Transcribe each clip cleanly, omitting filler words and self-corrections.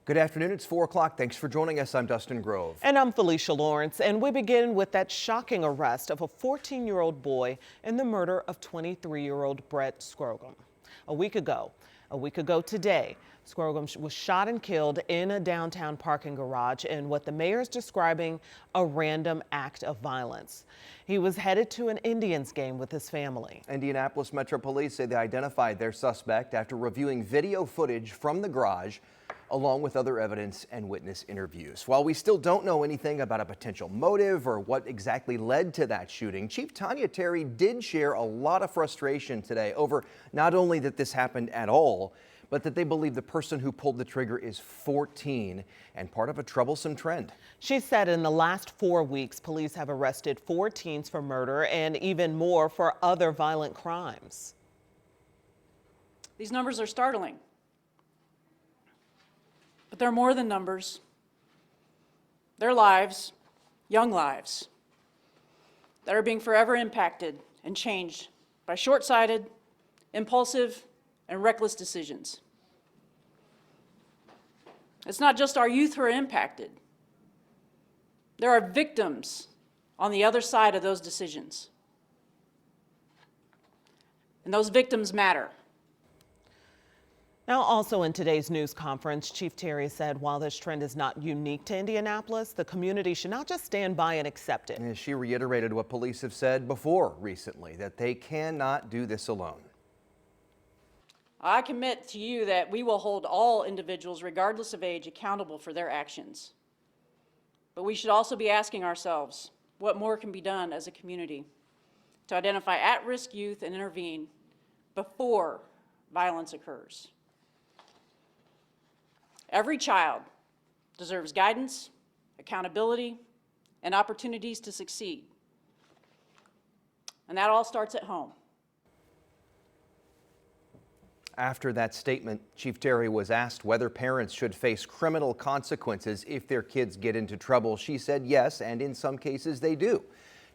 Good afternoon. It's 4 o'clock. Thanks for joining us. I'm Dustin Grove. And I'm Felicia Lawrence, and we begin with that shocking arrest of a 14-year-old boy in the murder of 23-year-old Brett Scrogum. A week ago today, Scrogum was shot and killed in a downtown parking garage in what the mayor is describing a random act of violence. He was headed to an Indians game with his family. Indianapolis Metro Police say they identified their suspect after reviewing video footage from the garage, along with other evidence and witness interviews. While we still don't know anything about a potential motive or what exactly led to that shooting, Chief Tanya Terry did share a lot of frustration today over not only that this happened at all, but that they believe the person who pulled the trigger is 14 and part of a troublesome trend. She said in the last 4 weeks, police have arrested 4 teens for murder and even more for other violent crimes. These numbers are startling. But they're more than numbers. They're lives, young lives, that are being forever impacted and changed by short-sighted, impulsive, and reckless decisions. It's not just our youth who are impacted. There are victims on the other side of those decisions. And those victims matter. Now, also in today's news conference, Chief Terry said while this trend is not unique to Indianapolis, the community should not just stand by and accept it. She reiterated what police have said before recently, that they cannot do this alone. I commit to you that we will hold all individuals, regardless of age, accountable for their actions. But we should also be asking ourselves what more can be done as a community to identify at-risk youth and intervene before violence occurs. Every child deserves guidance, accountability, and opportunities to succeed. And that all starts at home. After that statement, Chief Terry was asked whether parents should face criminal consequences if their kids get into trouble. She said yes, and in some cases they do.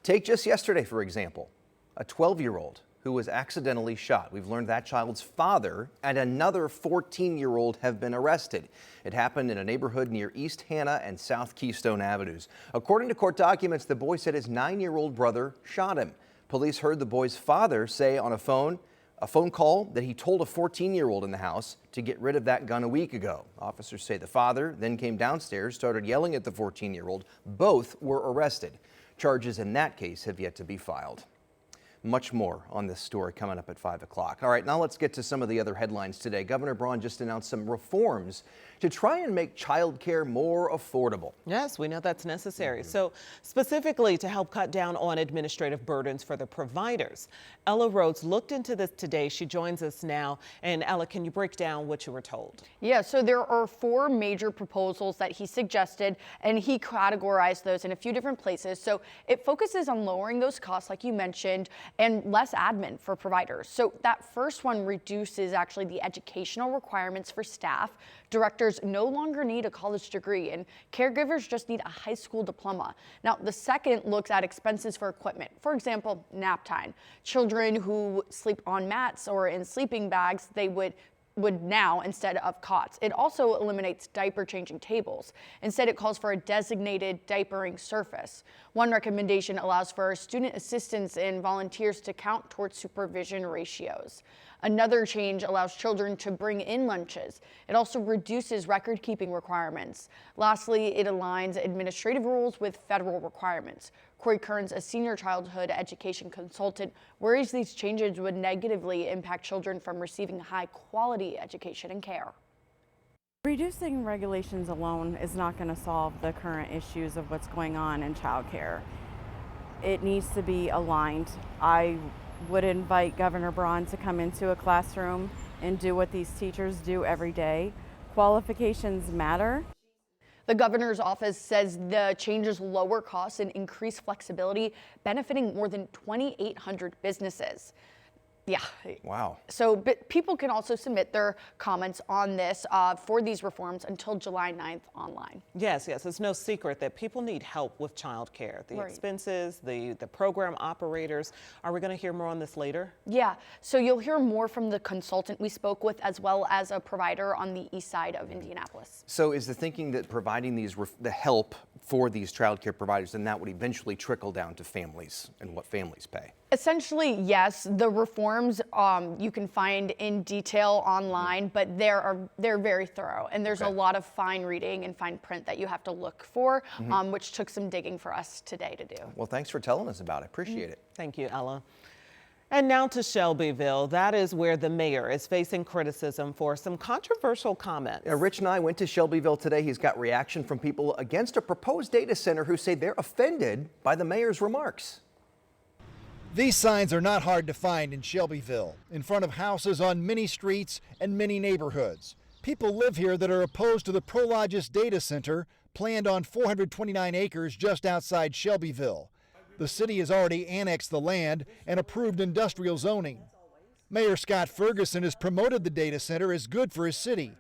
Take just yesterday, for example, a 12-year-old who was accidentally shot. We've learned that child's father and another 14-year-old have been arrested. It happened in a neighborhood near East Hannah and South Keystone Avenues. According to court documents, the boy said his 9-year-old brother shot him. Police heard the boy's father say on a phone call that he told a 14-year-old in the house to get rid of that gun a week ago. Officers say the father then came downstairs, started yelling at the 14-year-old. Both were arrested. Charges in that case have yet to be filed. Much more on this story coming up at 5 o'clock. All right, now let's get to some of the other headlines today. Governor Braun just announced some reforms to try and make child care more affordable. Yes, we know that's necessary. So specifically to help cut down on administrative burdens for the providers. Ella Rhodes looked into this today. She joins us now. And Ella, can you break down what you were told? Yeah, so there are 4 major proposals that he suggested, and he categorized those in a few different places. So it focuses on lowering those costs, like you mentioned, and less admin for providers. So that first one reduces actually the educational requirements for staff. Directors no longer need a college degree, and caregivers just need a high school diploma. Now, the second looks at expenses for equipment. For example, nap time. Children who sleep on mats or in sleeping bags, they would now instead of cots. It also eliminates diaper changing tables. Instead, it calls for a designated diapering surface. One recommendation allows for student assistants and volunteers to count towards supervision ratios. Another change allows children to bring in lunches. It also reduces record-keeping requirements. Lastly, it aligns administrative rules with federal requirements. Corey Kearns, a senior childhood education consultant, worries these changes would negatively impact children from receiving high-quality education and care. Reducing regulations alone is not going to solve the current issues of what's going on in childcare. It needs to be aligned. I would invite Governor Braun to come into a classroom and do what these teachers do every day. Qualifications matter. The governor's office says the changes lower costs and increase flexibility, benefiting more than 2,800 businesses. Yeah. Wow. So but people can also submit their comments on this for these reforms until July 9th online. Yes, it's no secret that people need help with childcare. The Right. expenses, the program operators. Are we going to hear more on this later? Yeah, so you'll hear more from the consultant we spoke with as well as a provider on the east side of Indianapolis. So is the thinking that providing the help for these childcare providers, then that would eventually trickle down to families and what families pay? Essentially, yes, the reforms you can find in detail online, but they're very thorough, and there's a lot of fine reading and fine print that you have to look for, which took some digging for us today to do. Well, thanks for telling us about it. Appreciate it. Thank you, Ella. And now to Shelbyville. That is where the mayor is facing criticism for some controversial comments. Rich and I went to Shelbyville today. He's got reaction from people against a proposed data center who say they're offended by the mayor's remarks. These signs are not hard to find in Shelbyville, in front of houses on many streets and many neighborhoods. People live here that are opposed to the Prologis data center planned on 429 acres just outside Shelbyville. The city has already annexed the land and approved industrial zoning. Mayor Scott Ferguson has promoted the data center as good for his city.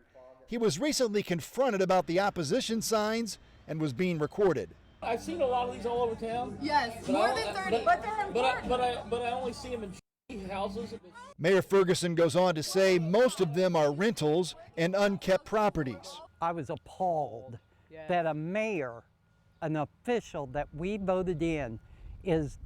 He was recently confronted about the opposition signs and was being recorded. I've seen a lot of these all over town. Yes, more than 30, but they're important. But I only see them in houses. Mayor Ferguson goes on to say most of them are rentals and unkept properties. I was appalled that a mayor, an official that we voted in, is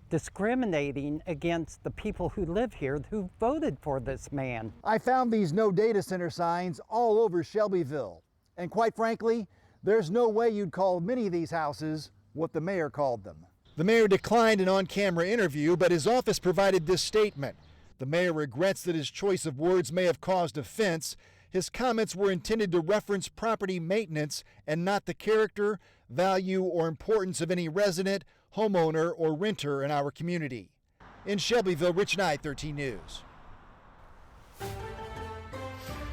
discriminating against the people who live here who voted for this man. I found these no data center signs all over Shelbyville. And quite frankly, there's no way you'd call many of these houses what the mayor called them. The mayor declined an on-camera interview, but his office provided this statement. The mayor regrets that his choice of words may have caused offense. His comments were intended to reference property maintenance and not the character, value, or importance of any resident, homeowner, or renter in our community. In Shelbyville, Rich Knight, 13 News.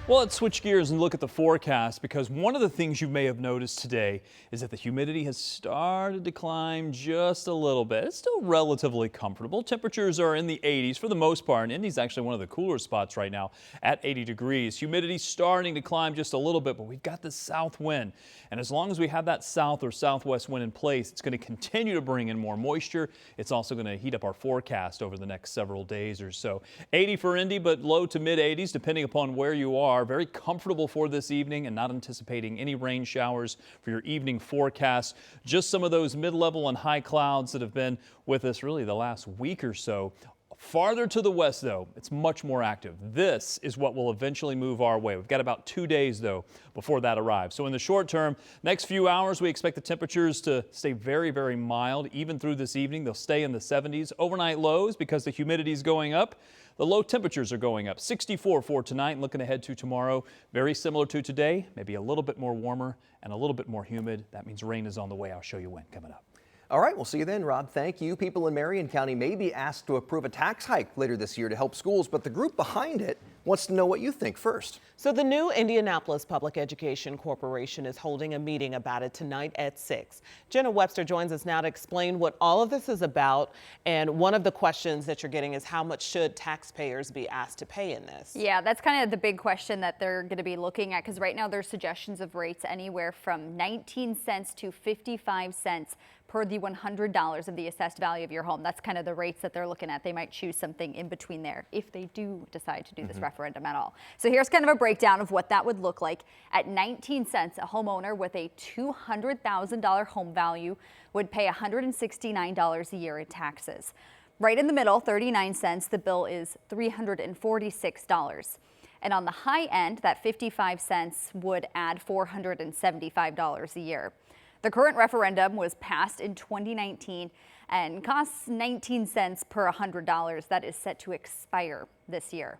Well, let's switch gears and look at the forecast, because one of the things you may have noticed today is that the humidity has started to climb just a little bit. It's still relatively comfortable. Temperatures are in the 80s for the most part, and Indy's actually one of the cooler spots right now at 80 degrees. Humidity starting to climb just a little bit, but we've got the south wind. And as long as we have that south or southwest wind in place, it's going to continue to bring in more moisture. It's also going to heat up our forecast over the next several days or so. 80 for Indy, but low to mid 80s depending upon where you are. Very comfortable for this evening, and not anticipating any rain showers for your evening forecast. Just some of those mid-level and high clouds that have been with us really the last week or so. Farther to the west, though, it's much more active. This is what will eventually move our way. We've got about 2 days, though, before that arrives. So in the short term, next few hours, we expect the temperatures to stay very, very mild. Even through this evening, they'll stay in the 70s. Overnight lows, because the humidity is going up, the low temperatures are going up. 64 for tonight, and looking ahead to tomorrow, very similar to today, maybe a little bit more warmer and a little bit more humid. That means rain is on the way. I'll show you when coming up. All right, we'll see you then, Rob. Thank you. People in Marion County may be asked to approve a tax hike later this year to help schools, but the group behind it wants to know what you think first. So the new Indianapolis Public Education Corporation is holding a meeting about it tonight at 6. Jenna Webster joins us now to explain what all of this is about. And one of the questions that you're getting is, how much should taxpayers be asked to pay in this? Yeah, that's kind of the big question that they're going to be looking at, because right now there's suggestions of rates anywhere from 19 cents to 55 cents per the $100 of the assessed value of your home. That's kind of the rates that they're looking at. They might choose something in between there if they do decide to do this referendum at all. So here's kind of a breakdown of what that would look like. At 19 cents, a homeowner with a $200,000 home value would pay $169 a year in taxes. Right in the middle, 39 cents, the bill is $346. And on the high end, that 55 cents would add $475 a year. The current referendum was passed in 2019 and costs 19 cents per $100. That is set to expire this year.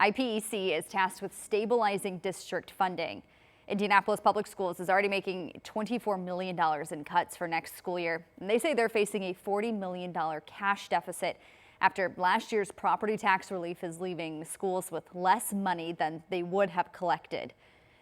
IPEC is tasked with stabilizing district funding. Indianapolis Public Schools is already making $24 million in cuts for next school year, and they say they're facing a $40 million cash deficit after last year's property tax relief is leaving schools with less money than they would have collected.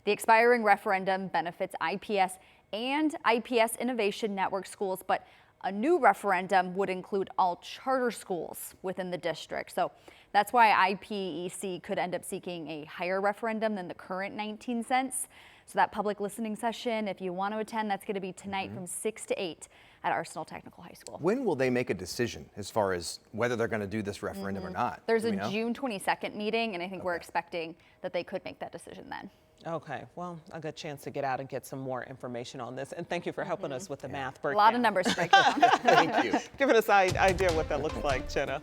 The expiring referendum benefits IPS and IPS Innovation Network schools, but A new referendum would include all charter schools within the district. So that's why IPEC could end up seeking a higher referendum than the current 19 cents. So that public listening session, if you want to attend, that's going to be tonight from 6 to 8 at Arsenal Technical High School. When will they make a decision as far as whether they're going to do this referendum or not? There's Do a we know? June 22nd meeting, and I think we're expecting that they could make that decision then. Okay, well, a good chance to get out and get some more information on this. And thank you for helping us with the math A breakdown. lot of numbers to break down. Thank you. Giving us an idea what that looks like, Jenna.